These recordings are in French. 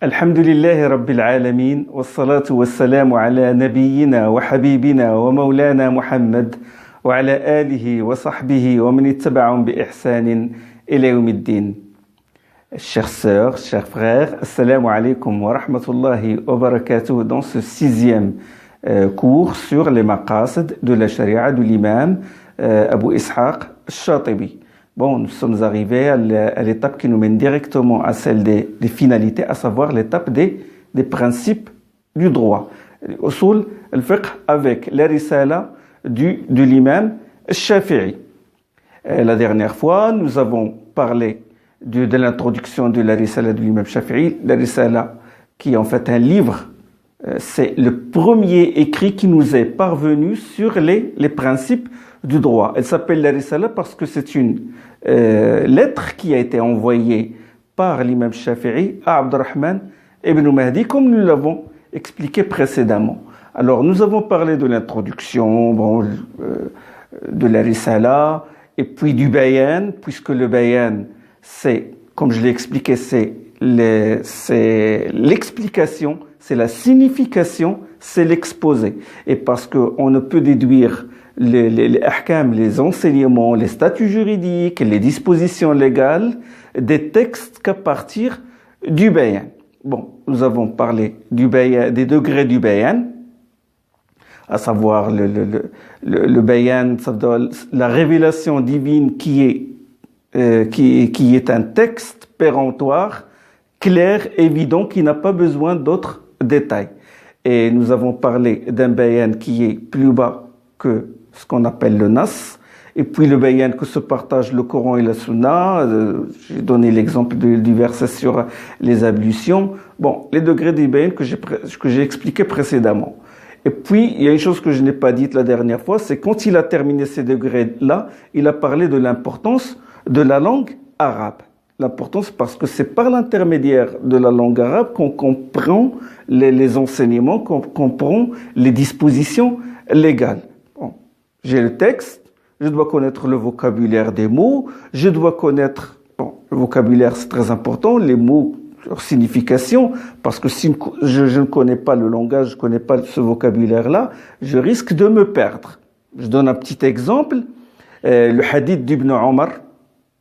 الحمد لله رب العالمين والصلاة والسلام على نبينا وحبيبنا ومولانا محمد وعلى آله وصحبه ومن اتبعهم بإحسان إلى يوم الدين. Chères sœurs, chers frères, assalamu alaikum wa rahmatullahi wa barakatuh dans ce sixième cours sur les maqasid de la charia de l'imam Abu Ishaq al-Shatibi. Bon, nous sommes arrivés à l'étape qui nous mène directement à celle des finalités, à savoir l'étape des principes du droit. Usul al-fiqh avec la risala de l'imam al-Shafi'i. La dernière fois, nous avons parlé de l'introduction de la risala de l'imam al-Shafi'i. La risala qui est en fait un livre, c'est le premier écrit qui nous est parvenu sur les principes du droit. Elle s'appelle la risala parce que c'est une lettre qui a été envoyée par l'imam Shafi'i à Abdurrahman ibn Mahdi, comme nous l'avons expliqué précédemment. Alors, nous avons parlé de l'introduction, de la risala, et puis du bayan, puisque le bayan, c'est, comme je l'ai expliqué, c'est l'explication, c'est la signification, c'est l'exposé. Et parce qu'on ne peut déduire les ahkam, les enseignements, les statuts juridiques, les dispositions légales des textes qu'à partir du bayan. Bon, nous avons parlé du bayan, des degrés du bayan, à savoir le bayan, la révélation divine qui est un texte péremptoire, clair, évident, qui n'a pas besoin d'autres détails. Et nous avons parlé d'un bayan qui est plus bas que ce qu'on appelle le nas, et puis le bayan que se partagent le Coran et la Sunna. J'ai donné l'exemple du verset sur les ablutions. Bon, les degrés du bayan que j'ai expliqué précédemment. Et puis, il y a une chose que je n'ai pas dite la dernière fois, c'est quand il a terminé ces degrés-là, il a parlé de l'importance de la langue arabe. L'importance parce que c'est par l'intermédiaire de la langue arabe qu'on comprend les enseignements, qu'on comprend les dispositions légales. Bon, j'ai le texte, je dois connaître le vocabulaire des mots, je dois connaître, le vocabulaire c'est très important, les mots, leur signification, parce que si je ne connais pas le langage, je ne connais pas ce vocabulaire-là, je risque de me perdre. Je donne un petit exemple, le hadith d'Ibn Omar,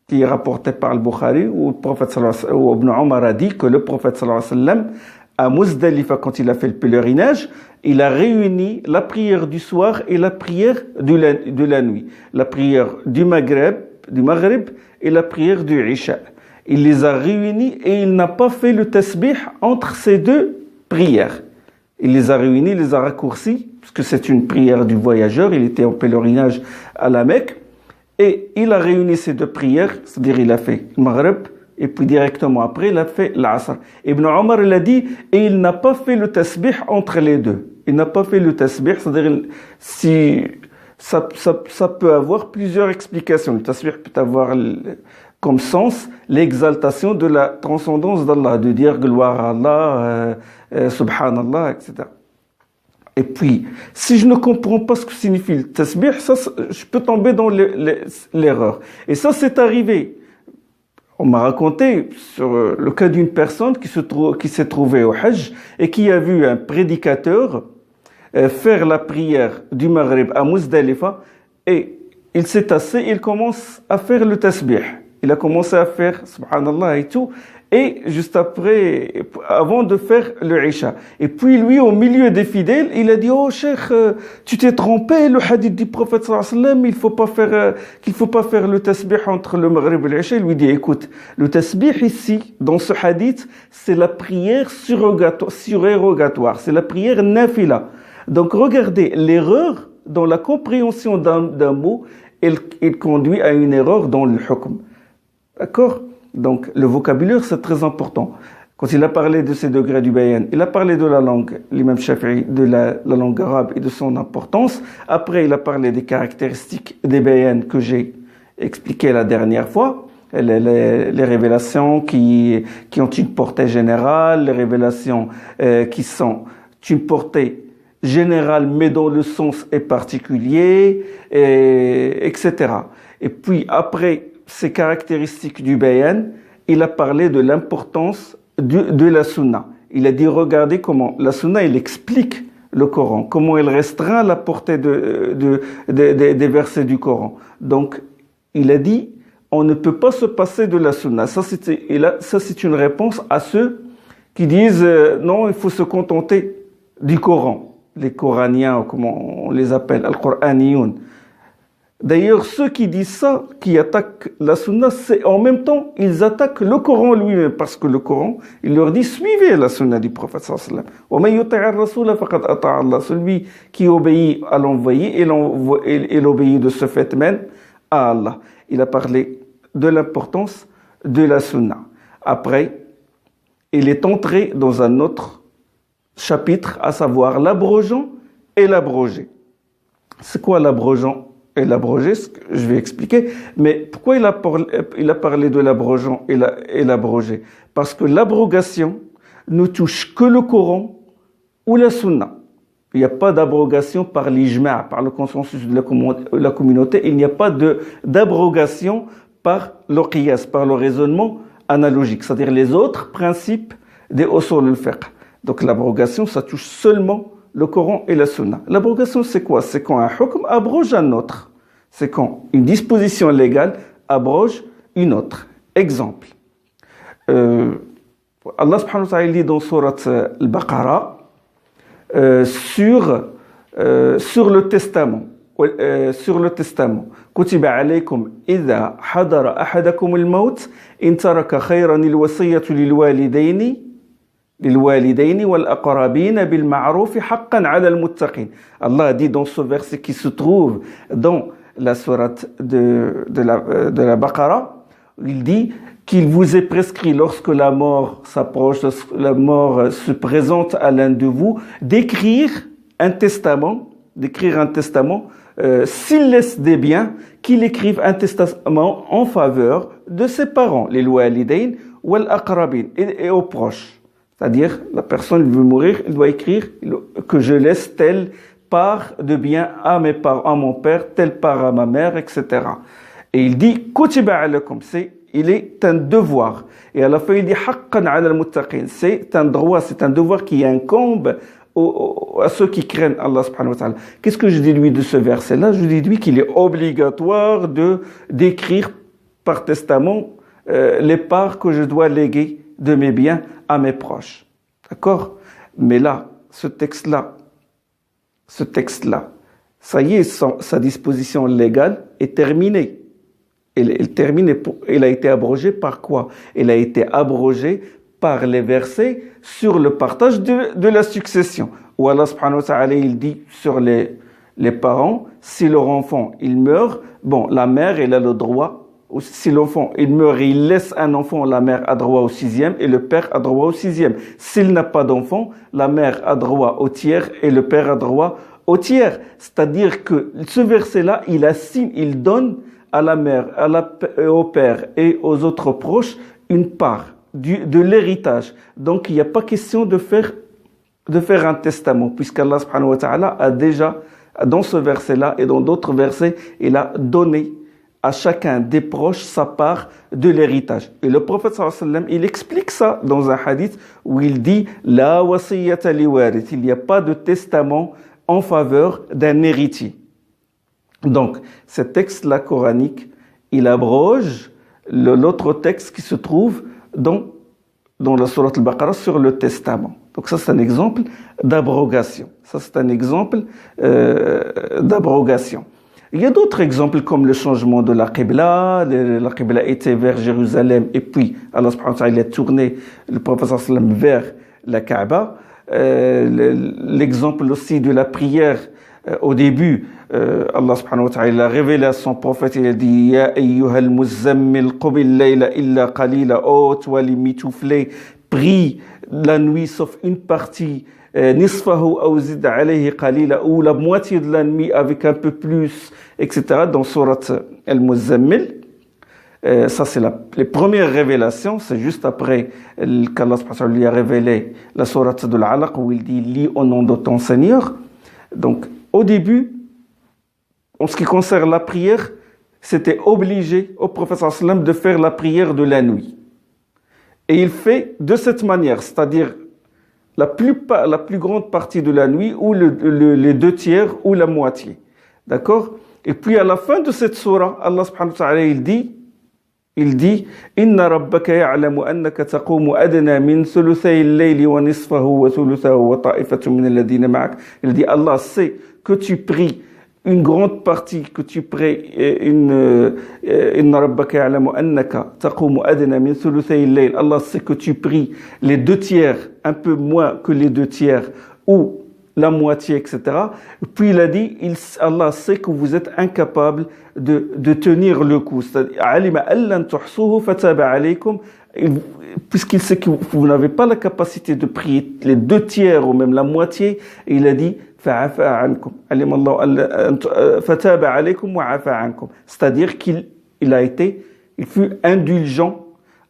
qui est rapporté par le Bukhari, où Ibn Omar a dit que le prophète sallallahu alayhi wa sallam, à Muzdalifa, quand il a fait le pèlerinage, il a réuni la prière du soir et la prière de la nuit. La prière du Maghreb et la prière du Isha. Il les a réunis et il n'a pas fait le tasbih entre ces deux prières. Il les a réunis, il les a raccourcis, parce que c'est une prière du voyageur, il était en pèlerinage à la Mecque, et il a réuni ces deux prières, c'est-à-dire il a fait le Maghreb, et puis directement après, il a fait l'Asr. Ibn Omar, il a dit, et il n'a pas fait le tasbih entre les deux. Il n'a pas fait le tasbih, c'est-à-dire, si, ça peut avoir plusieurs explications. Le tasbih peut avoir comme sens l'exaltation de la transcendance d'Allah, de dire gloire à Allah, subhanallah, etc. Et puis, si je ne comprends pas ce que signifie le tasbih, ça, je peux tomber dans l'erreur. Et ça, c'est arrivé. On m'a raconté sur le cas d'une personne qui s'est trouvée au Hajj et qui a vu un prédicateur faire la prière du Maghreb à Muzdalifa, et il s'est assis, il commence à faire le tasbih. Il a commencé à faire subhanallah et tout, et juste après, avant de faire le Isha. Et puis lui, au milieu des fidèles, il a dit, oh cheikh, tu t'es trompé, le hadith du prophète sallallahu alayhi wa sallam, qu'il faut pas faire le tasbih entre le Maghrib et l'Isha. Il lui dit, écoute, le tasbih ici, dans ce hadith, c'est la prière surérogatoire, c'est la prière nafila. Donc regardez, l'erreur dans la compréhension d'un mot, il conduit à une erreur dans le hukm. D'accord? Donc, le vocabulaire, c'est très important. Quand il a parlé de ces degrés du bayan, il a parlé de la langue, l'imam Shafi'i, de la langue arabe et de son importance. Après, il a parlé des caractéristiques des bayans que j'ai expliquées la dernière fois. Les révélations qui ont une portée générale, les révélations qui sont une portée générale, mais dont le sens est particulier, etc. Et puis, après ces caractéristiques du bayan, il a parlé de l'importance de la sunna. Il a dit, regardez comment la sunna, il explique le Coran, comment il restreint la portée des versets du Coran. Donc, il a dit, on ne peut pas se passer de la sunna. Ça, c'est une réponse à ceux qui disent, non, il faut se contenter du Coran. Les Coraniens, comment on les appelle, Al-Qur'aniyoun. D'ailleurs, ceux qui disent ça, qui attaquent la sunna, c'est en même temps, ils attaquent le Coran lui-même, parce que le Coran, il leur dit, suivez la sunna du prophète sallallahu alayhi wa sallam. Celui qui obéit à l'envoyé, et l'obéit de ce fait même à Allah. Il a parlé de l'importance de la sunna. Après, il est entré dans un autre chapitre, à savoir l'abrogeant et l'abrogé. C'est quoi l'abrogeant et l'abrogé? Je vais expliquer. Mais pourquoi il a parlé de l'abrogeant et l'abrogé? Parce que l'abrogation ne touche que le Coran ou la sunna. Il n'y a pas d'abrogation par l'ijma', par le consensus de la communauté. Il n'y a pas d'abrogation par le qiyas, par le raisonnement analogique, c'est-à-dire les autres principes des usul al-fiqh. Donc l'abrogation, ça touche seulement le Coran et la sunna. L'abrogation, c'est quoi? C'est quand un hukm abroge un autre. C'est quand une disposition légale abroge une autre. Exemple. Allah subhanahu wa ta'ala dit dans surat al-Baqarah sur le testament. Sur le testament. كتب عليكم إذا حضر أحدكم الموت إن ترك خيرا الوصية للوالدين والأقربين بالمعروف حقا على المتقين. Allah dit dans ce verset qui se trouve dans la sourate de la Baqarah, il dit qu'il vous est prescrit lorsque la mort s'approche, lorsque la mort se présente à l'un de vous, d'écrire un testament, s'il laisse des biens, qu'il écrive un testament en faveur de ses parents, les walidain ou al-aqrabin, et aux proches. C'est-à-dire, la personne veut mourir, il doit écrire que je laisse telle part de biens à mon père, telle part à ma mère, etc. Et il dit, kutiba alakum, il est un devoir. Et à la fin, il dit, haqqan ala al-muttaqin, c'est un droit, c'est un devoir qui incombe à ceux qui craignent Allah subhanahu wa ta'ala. Qu'est-ce que je déduis de ce verset-là? Je déduis qu'il est obligatoire d'écrire par testament les parts que je dois léguer de mes biens à mes proches. D'accord? Mais là, ce texte-là, ça y est, sa disposition légale est terminée. Elle a été abrogée par quoi? Elle a été abrogée par les versets sur le partage de la succession. Où Allah subhanahu wa ta'ala, il dit sur les parents, si leur enfant, il meurt, bon, la mère, elle a le droit, si l'enfant, il meurt et il laisse un enfant, la mère a droit au 6e et le père a droit au 6e. S'il n'a pas d'enfant, la mère a droit au tiers et le père a droit au tiers. C'est-à-dire que ce verset-là, il donne à la mère, au père et aux autres proches une part de l'héritage. Donc, il n'y a pas question de faire un testament, puisqu'Allah subhanahu wa ta'ala a déjà, dans ce verset-là et dans d'autres versets, il a donné à chacun des proches sa part de l'héritage. Et le prophète sallallahu alayhi wa sallam, il explique ça dans un hadith où il dit « La wasiyyata li warith » il n'y a pas de testament en faveur d'un héritier. Donc, ce texte-là coranique, il abroge l'autre texte qui se trouve dans la sourate al-Baqarah sur le testament. Donc ça, c'est un exemple d'abrogation. Il y a d'autres exemples comme le changement de la Qibla. La Qibla était vers Jérusalem et puis Allah subhanahu wa ta'ala il a tourné le prophète sallallahu alayhi wa sallam vers la Kaaba. L'exemple aussi de la prière au début, Allah subhanahu wa ta'ala a révélé à son prophète, il a dit Ya ayyuhal muzammil qumil layla illa qalila, oh toi les mitouflés, prie la nuit sauf une partie, nisfahu aw zid alayhi qalila, ou la moitié de la nuit avec un peu plus, etc. dans sourate al-Muzammil. Ça c'est les premières révélations, c'est juste après qu'Allah subhanahu wa ta'ala lui a révélé la sourate de l'Alaq où il dit lis au nom de ton Seigneur. Donc au début, en ce qui concerne la prière, c'était obligé au prophète sallallahu alayhi wa sallam de faire la prière de la nuit. Et il fait de cette manière, c'est-à-dire la plus grande partie de la nuit, ou les 2/3, ou la moitié. D'accord? Et puis à la fin de cette sourate, Allah subhanahu wa ta'ala, il dit Inna rabbaka ya'lamu annaka taqumu adna min thuluthay al-layli wa nisfahu wa thuluthahu wa ta'ifatun min alladhina ma'ak. Il dit Allah sait que tu pries une grande partie, que tu pries Inna rabbaka ya'lamu annaka taqumu adna min thuluthay al-layl. Allah sait que tu pries les 2/3, un peu moins que les 2/3, ou la moitié, etc. Puis il a dit, Allah sait que vous êtes incapable de tenir le coup. Puisqu'il sait que vous n'avez pas la capacité de prier les 2/3 ou même la moitié, il a dit, c'est-à-dire qu'il fut indulgent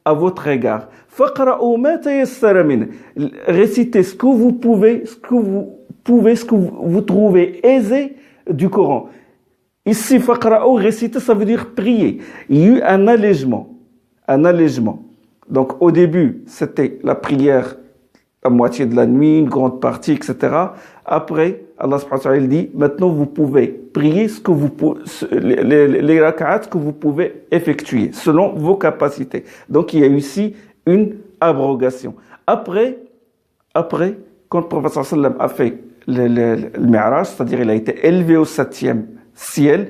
à votre égard. Récitez ce que vous pouvez, ce que vous trouvez aisé du Coran. Ici, faqra'u, réciter, ça veut dire prier. Il y a eu un allègement. Donc, au début, c'était la prière, la moitié de la nuit, une grande partie, etc. Après, Allah subhanahu wa ta'ala dit, maintenant, vous pouvez prier ce que les rak'at que vous pouvez effectuer, selon vos capacités. Donc, il y a eu ici une abrogation. Après, quand le prophète sallallahu alayhi wa sallam a fait le Mi'raj, c'est-à-dire il a été élevé au 7e ciel,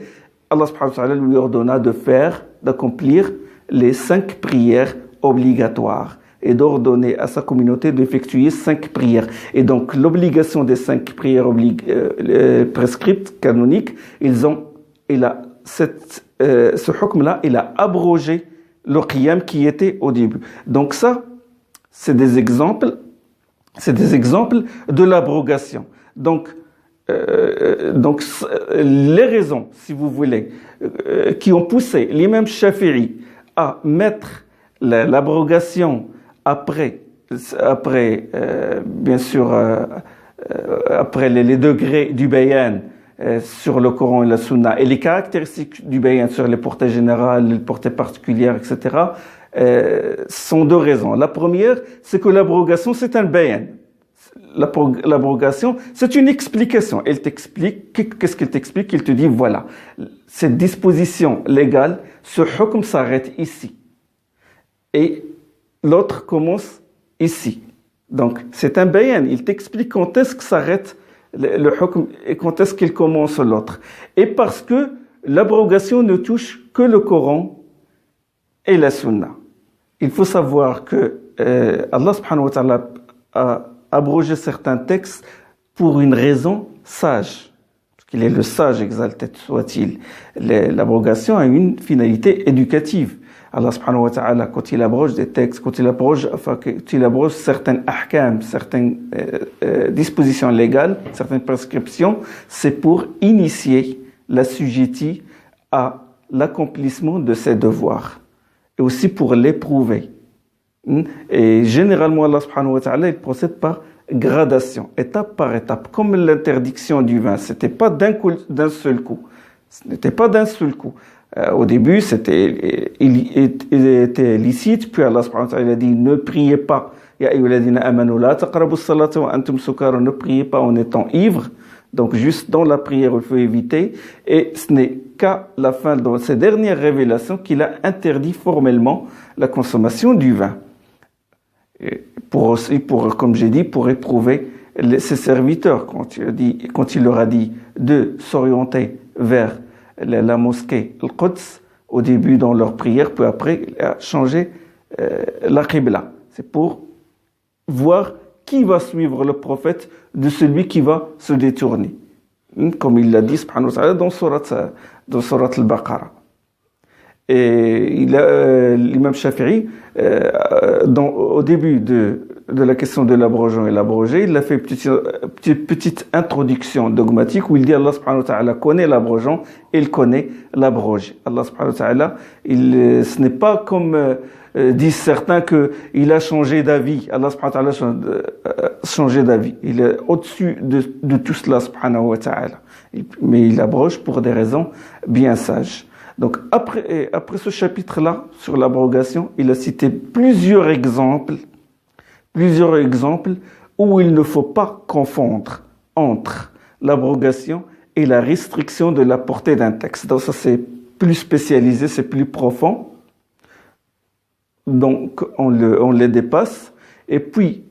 Allah subhanahu wa ta'ala lui ordonna d'accomplir les 5 prières obligatoires et d'ordonner à sa communauté d'effectuer 5 prières. Et donc l'obligation des 5 prières prescrites, canoniques, ce hukm-là, il a abrogé le qiyam qui était au début. Donc ça, c'est des exemples de l'abrogation. Donc les raisons, si vous voulez, qui ont poussé l'imam Shafi'i à mettre l'abrogation après bien sûr, après les degrés du bayan sur le Coran et la Sunna, et les caractéristiques du bayan sur les portées générales, les portées particulières, etc., sont 2 raisons. La première, c'est que l'abrogation, c'est un bayan. L'abrogation, c'est une explication. Elle t'explique, qu'est-ce qu'elle t'explique? Elle te dit, voilà, cette disposition légale, ce hukm s'arrête ici. Et l'autre commence ici. Donc, c'est un bayan. Il t'explique quand est-ce que s'arrête le hukm et quand est-ce qu'il commence l'autre. Et parce que l'abrogation ne touche que le Coran et la Sunna. Il faut savoir que Allah subhanahu wa ta'ala a abrogé certains textes pour une raison sage. Parce qu'il est le sage, exalté soit-il. L'abrogation a une finalité éducative. Allah subhanahu wa ta'ala, quand il abroge des textes, quand il abroge certains ahkam, certaines dispositions légales, certaines prescriptions, c'est pour initier l'assujetti à l'accomplissement de ses devoirs. Et aussi pour l'éprouver. Et généralement, Allah subhanahu wa ta'ala, il procède par gradation, étape par étape, comme l'interdiction du vin. C'était pas d'un seul coup. Ce n'était pas d'un seul coup. Au début, il était licite, puis Allah subhanahu wa ta'ala a dit, ne priez pas. Ya ayyuhalladhina amanu la taqrabu as-salata wa antum sukara, ne priez pas en étant ivre. Donc, juste dans la prière, il faut éviter. Et ce n'est qu'à la fin, dans ces dernières révélations, qu'il a interdit formellement la consommation du vin. Et comme j'ai dit, pour éprouver ses serviteurs, quand il leur a dit de s'orienter vers la mosquée Al-Quds, au début dans leur prière, puis après, il a changé la qibla. C'est pour voir qui va suivre le prophète de celui qui va se détourner. Comme il l'a dit, subhanahu wa ta'ala, dans surat Al-Baqarah. Et l'imam Shafi'i, au début de la question de l'abrogeant et l'abrogé, il a fait une petite introduction dogmatique où il dit Allah subhanahu wa ta'ala connaît l'abrogeant et il connaît l'abrogé. Allah subhanahu wa ta'ala, ce n'est pas comme disent certains qu'il a changé d'avis. Allah subhanahu wa ta'ala a changé d'avis. Il est au-dessus de tout cela subhanahu wa ta'ala. Mais il abroge pour des raisons bien sages. Donc après ce chapitre-là, sur l'abrogation, il a cité plusieurs exemples où il ne faut pas confondre entre l'abrogation et la restriction de la portée d'un texte. Donc ça, c'est plus spécialisé, c'est plus profond. Donc on les dépasse. Et puis,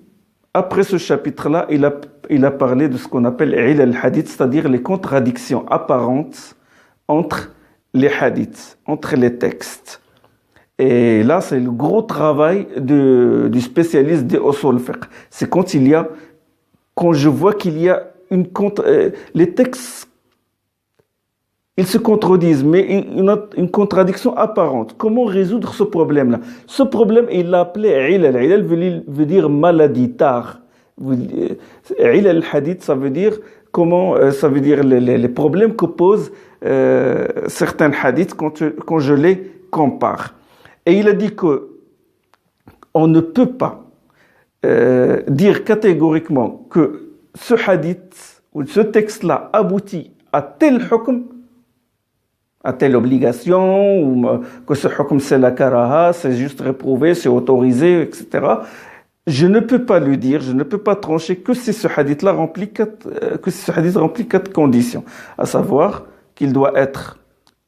après ce chapitre-là, il a parlé de ce qu'on appelle il al-hadith, c'est-à-dire les contradictions apparentes entre les hadiths, entre les textes. Et là, c'est le gros travail du spécialiste des usul fiqh. C'est quand je vois qu'il y a les textes, ils se contredisent, mais une contradiction apparente. Comment résoudre ce problème-là? Ce problème, il l'a appelé ilal. Ilal veut dire maladie, tard. Ilal al-hadith, ça veut dire ça veut dire les problèmes que posent certains hadiths quand je les compare. Et il a dit que on ne peut pas dire catégoriquement que ce hadith ou ce texte-là aboutit à tel hukm, à telle obligation, ou que ce hukm c'est la karaha, c'est juste réprouvé, c'est autorisé, etc. Je ne peux pas le dire, je ne peux pas trancher que si ce hadith-là remplit quatre conditions, à savoir qu'il doit être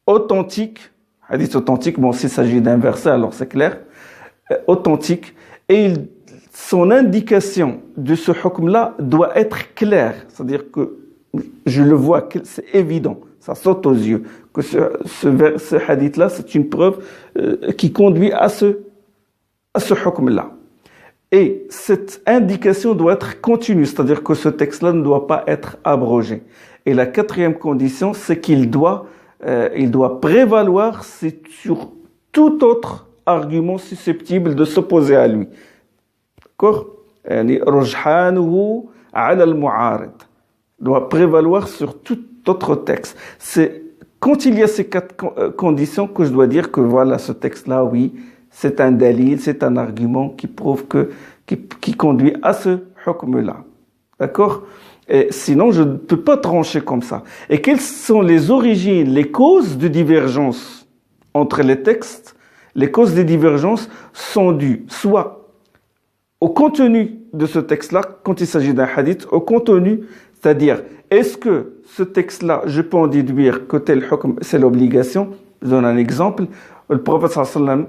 authentique, hadith authentique, bon, s'il s'agit d'un verset, alors c'est clair, authentique, et son indication de ce hukm-là doit être claire, c'est-à-dire que je le vois, c'est évident, ça saute aux yeux, que ce hadith-là, c'est une preuve qui conduit à ce hukm-là. Et cette indication doit être continue, c'est-à-dire que ce texte-là ne doit pas être abrogé. Et la quatrième condition, c'est qu'il doit prévaloir sur tout autre argument susceptible de s'opposer à lui. D'accord? Rujhanuhu ala al-mu'arid doit prévaloir sur tout autre texte. C'est quand il y a ces quatre conditions que je dois dire que voilà, ce texte-là, oui, c'est un dalil, c'est un argument qui prouve qui conduit à ce hukm-là. D'accord? Et sinon, je ne peux pas trancher comme ça. Et quelles sont les origines, les causes de divergence entre les textes? Les causes des divergences sont dues soit au contenu de ce texte-là, quand il s'agit d'un hadith, au contenu, c'est-à-dire, est-ce que ce texte-là, je peux en déduire que tel hukm, c'est l'obligation? Je donne un exemple. Le prophète sallallahu alayhi wa sallam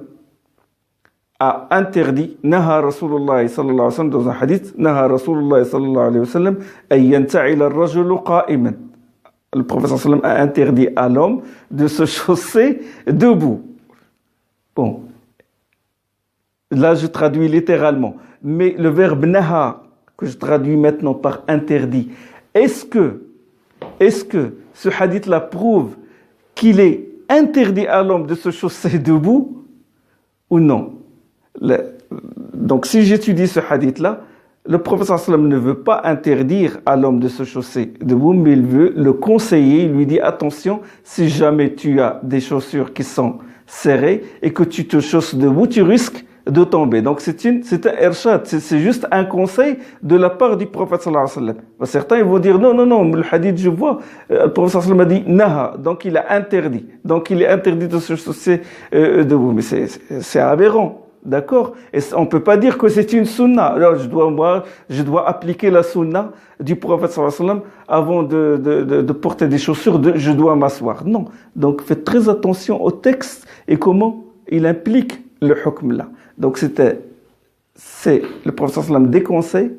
a interdit, naha Rasulullah sallallahu alayhi wa sallam, dans un hadith, naha Rasulullah sallallahu alayhi wa sallam, an yanta'ila ar-rajulu qa'iman. Le prophète sallallahu alayhi wa sallam a interdit à l'homme de se chausser debout. Bon. Là, je traduis littéralement. Mais le verbe naha, que je traduis maintenant par interdit, est-ce que ce hadith-là prouve qu'il est interdit à l'homme de se chausser debout ou non? Donc, si j'étudie ce hadith-là, le prophète sallallahu alayhi wa sallam ne veut pas interdire à l'homme de se chausser debout, mais il veut le conseiller. Il lui dit, attention, si jamais tu as des chaussures qui sont serrées et que tu te chausses debout, tu risques de tomber. Donc, c'est un irshad, c'est juste un conseil de la part du prophète sallallahu alayhi wa sallam. Certains, ils vont dire, non, le hadith, je vois, le prophète sallallahu alayhi wa sallam a dit, naha, donc il a interdit. Donc, il est interdit de se chausser debout. Mais c'est aberrant. D'accord? Et on peut pas dire que c'est une sunna. Alors, je dois appliquer la sunna du prophète sallallahu alayhi wa sallam avant de porter des chaussures, je dois m'asseoir. Non. Donc, faites très attention au texte et comment il implique le hukm là. Donc, c'est le prophète sallallahu alayhi wa sallam déconseille.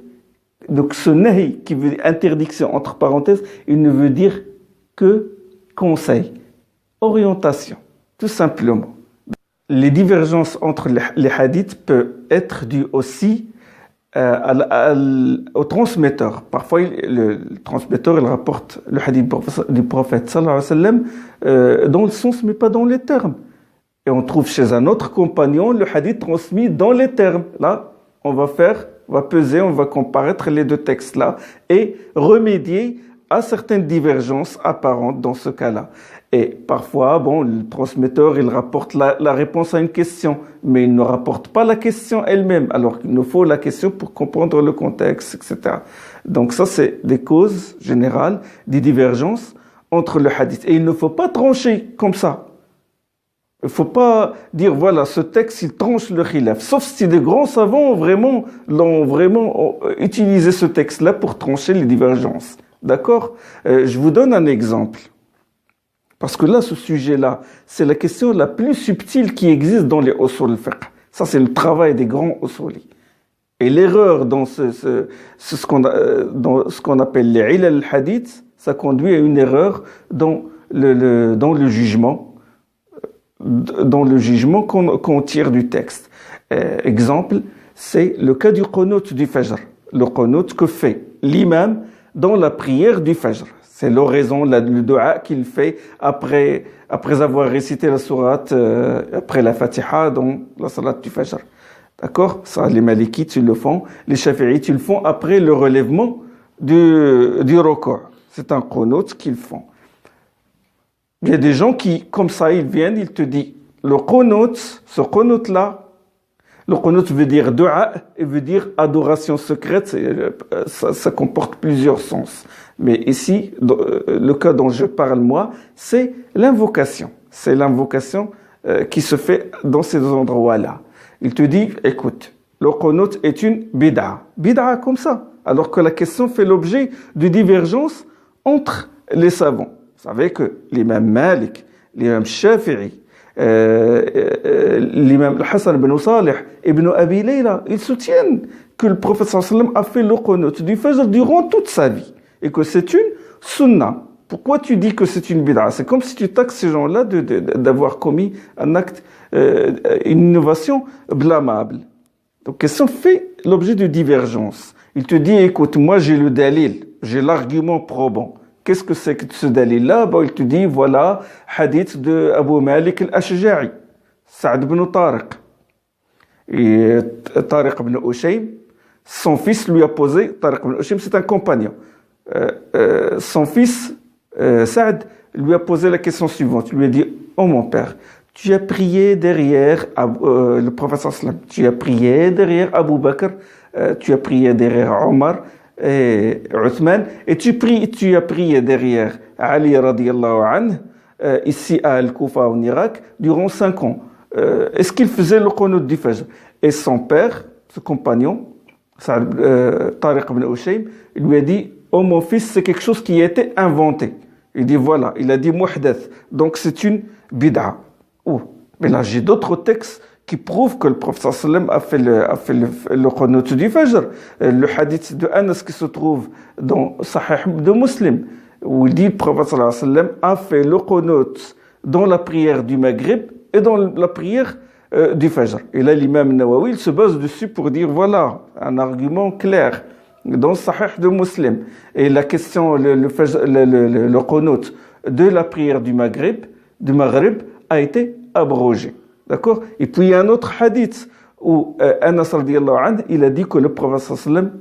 Donc, ce nahi qui veut dire interdiction, entre parenthèses, il ne veut dire que conseil, orientation, tout simplement. Les divergences entre les hadiths peuvent être dues aussi au transmetteur. Parfois, le transmetteur, il rapporte le hadith du prophète sallallahu alayhi wa sallam dans le sens, mais pas dans les termes. Et on trouve chez un autre compagnon le hadith transmis dans les termes. Là, on va peser, on va comparaître les deux textes-là et remédier à certaines divergences apparentes dans ce cas-là. Et parfois, le transmetteur, il rapporte la réponse à une question, mais il ne rapporte pas la question elle-même, alors qu'il nous faut la question pour comprendre le contexte, etc. Donc ça, c'est des causes générales, des divergences entre le hadith. Et il ne faut pas trancher comme ça. Il ne faut pas dire, voilà, ce texte, il tranche le khilaf. Sauf si des grands savants l'ont vraiment utilisé ce texte-là pour trancher les divergences. D'accord? Je vous donne un exemple. Parce que là, ce sujet-là, c'est la question la plus subtile qui existe dans les usul al-fiqh. Ça, c'est le travail des grands usuli. Et l'erreur dans ce qu'on appelle les ilal al-hadith, ça conduit à une erreur dans le jugement qu'on tire du texte. Exemple, c'est le cas du qunut du fajr. Le qunut que fait l'imam dans la prière du fajr. C'est l'oraison, le dua qu'il fait après avoir récité la sourate, après la fatiha dans la salat du fajr. D'accord? Ça, les malikites, ils le font. Les shafi'ites, ils le font après le relèvement du record. C'est un qunut qu'ils font. Il y a des gens qui, comme ça, ils viennent, ils te disent, le qunut, ce qunut-là, le qunut veut dire dua et veut dire adoration secrète, ça comporte plusieurs sens. Mais ici, le cas dont je parle moi, c'est l'invocation. C'est l'invocation qui se fait dans ces endroits-là. Il te dit, écoute, le qunut est une bid'a. Bid'a comme ça. Alors que la question fait l'objet de divergences entre les savants. Vous savez que l'imam Malik, l'imam Shafi'i, l'imam Hassan ibn Salih, ibn Abi Layla, ils soutiennent que le prophète sallallahu alayhi wa sallam a fait le qunut du fajr durant toute sa vie et que c'est une sunna. Pourquoi tu dis que c'est une bid'a? C'est comme si tu taxes ces gens-là d'avoir commis un acte, une innovation blâmable. Donc, question fait l'objet de divergence. Il te dit, écoute, moi j'ai le dalil, j'ai l'argument probant. Qu'est-ce que c'est que ce dalil-là? Bon, il te dit, voilà, hadith de Abu Malik al-Ashja'i, Saad ibn Tariq. Et Tariq ibn Ushaym, son fils lui a posé, Tariq ibn Ushaym, c'est un compagnon. Son fils, Saad, lui a posé la question suivante. Il lui a dit, oh mon père, tu as prié derrière le prophète sallam, tu as prié derrière Abu Bakr, tu as prié derrière Omar, et Uthman, et tu as prié derrière Ali radiyallahu anhu, ici à Al-Koufa en Irak, durant 5 ans. Est-ce qu'il faisait le qunut du fajr? Et son père, ce compagnon, Tariq ibn Ushaym, il lui a dit, oh mon fils, c'est quelque chose qui a été inventé. Il dit voilà, il a dit muhdath, donc c'est une bid'a. Oh, mais là j'ai d'autres textes qui prouvent que le prophète sallam a fait le qunut du fajr. Le hadith de Anas qui se trouve dans Sahih de Muslim, où il dit le prophète sallam a fait le qunut dans la prière du Maghrib et dans la prière du fajr. Et là l'imam Nawawi il se base dessus pour dire voilà, un argument clair dans Sahih de Muslim. Et la question, le qunut de la prière du Maghrib a été abrogé. D'accord? Et puis il y a un autre hadith où Anas radiyallahu anhu, il a dit que le prophète sallam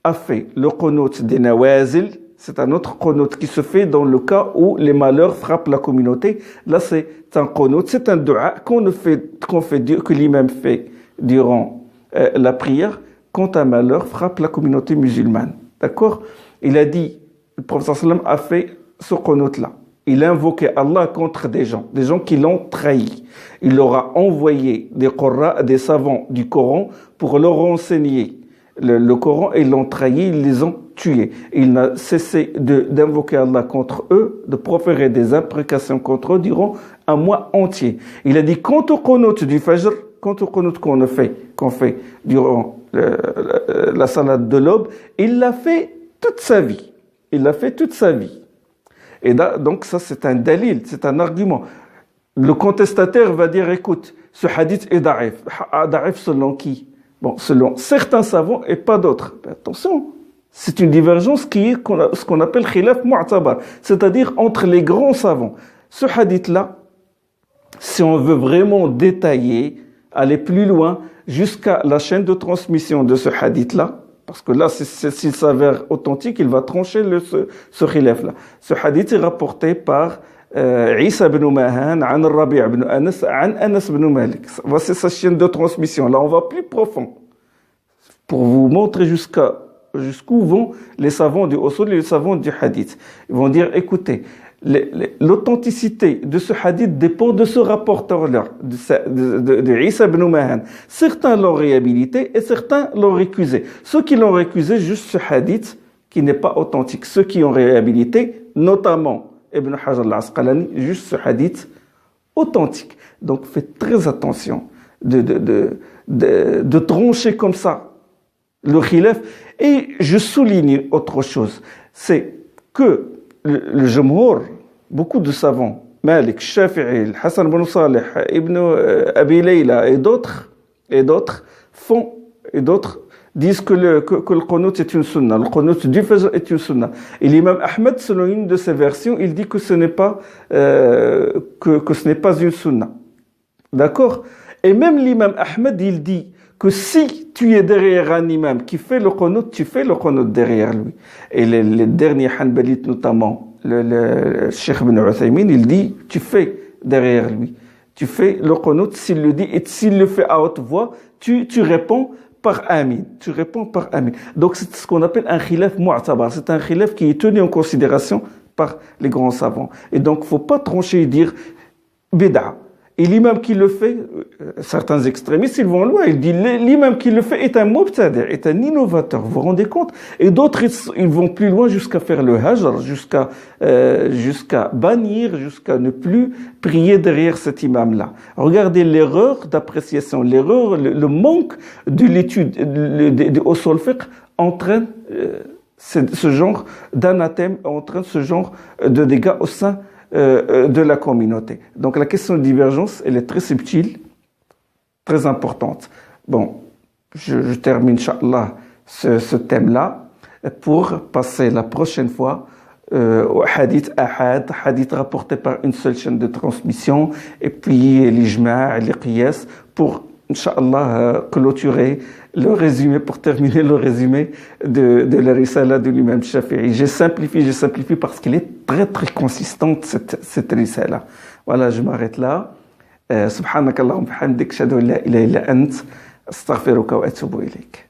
a fait le qunut des nawazil. C'est un autre qunut qui se fait dans le cas où les malheurs frappent la communauté. Là, c'est un qunut, c'est un dua que l'imam fait durant la prière quand un malheur frappe la communauté musulmane. D'accord? Il a dit, le prophète sallam a fait ce qunut-là. Il a invoqué Allah contre des gens qui l'ont trahi. Il leur a envoyé des savants du Coran pour leur enseigner le Coran et ils l'ont trahi, ils les ont tués. Il n'a cessé d'invoquer Allah contre eux, de proférer des imprécations contre eux durant un mois entier. Il a dit, quant au qunut du fajr, quant au qunut qu'on fait durant la salade de l'aube, il l'a fait toute sa vie. Il l'a fait toute sa vie. Et là, donc ça c'est un dalil, c'est un argument. Le contestataire va dire, écoute, ce hadith est da'if. Da'if selon qui? Bon, selon certains savants et pas d'autres. Mais attention, c'est une divergence qui est ce qu'on appelle khilaf mu'tabar, c'est-à-dire entre les grands savants. Ce hadith-là, si on veut vraiment détailler, aller plus loin, jusqu'à la chaîne de transmission de ce hadith-là, parce que là, s'il s'avère authentique, il va trancher ce khilaf-là. Ce hadith est rapporté par Isa ibn Mahan, an Rabi' ibn Anas, an Anas ibn Malik. Voici sa chaîne de transmission. Là, on va plus profond pour vous montrer jusqu'où vont les savants du usul et les savants du hadith. Ils vont dire, écoutez, l'authenticité de ce hadith dépend de ce rapporteur-là, de Isa ibn Mahan. Certains l'ont réhabilité et certains l'ont récusé. Ceux qui l'ont récusé, juste ce hadith qui n'est pas authentique. Ceux qui ont réhabilité, notamment Ibn Hajar al-Asqalani, juste ce hadith authentique. Donc faites très attention de trancher comme ça le khilaf. Et je souligne autre chose, c'est que le Jumhur, beaucoup de savants, Malik, Shafi'i, Hassan ibn Salih, Ibn Abi Layla et d'autres disent que le qunut est une sunna, le qunut du fajr est une sunna. Et l'imam Ahmed, selon une de ses versions, il dit que ce n'est pas une sunna. D'accord? Et même l'imam Ahmed, il dit que si tu es derrière un imam qui fait le qunut, tu fais le qunut derrière lui. Et les derniers Hanbalites, notamment le Cheikh Ibn Uthaymin, il dit tu fais derrière lui. Tu fais le qunut s'il le dit, et s'il le fait à haute voix, tu réponds par amin. Tu réponds par amin. Donc c'est ce qu'on appelle un khilaf mu'tabar. C'est un khilaf qui est tenu en considération par les grands savants. Et donc faut pas trancher et dire bid'a. Et l'imam qui le fait, certains extrémistes, ils vont loin. Ils disent l'imam qui le fait est un mubtadi', est un innovateur. Vous vous rendez compte? Et d'autres, ils vont plus loin jusqu'à faire le hajr, jusqu'à bannir, jusqu'à ne plus prier derrière cet imam-là. Regardez l'erreur d'appréciation, l'erreur, le manque de l'étude de usul fiqh entraîne ce genre d'anathème, entraîne ce genre de dégâts au sein de la communauté. Donc la question de divergence, elle est très subtile, très importante. Bon, je termine, Inch'Allah, ce thème-là pour passer la prochaine fois au hadith ahad, hadith rapporté par une seule chaîne de transmission, et puis l'ijma', les qiyas, pour, Inch'Allah, clôturer le résumé, pour terminer le résumé de la risala de l'imam Shafi'i. J'ai simplifié parce qu'elle est très très consistante, cette risala. Voilà, je m'arrête là. Subhanakallahumma bihamdik, ashhadu an la ilaha illa ant, astaghfiruka wa atubu ilayk.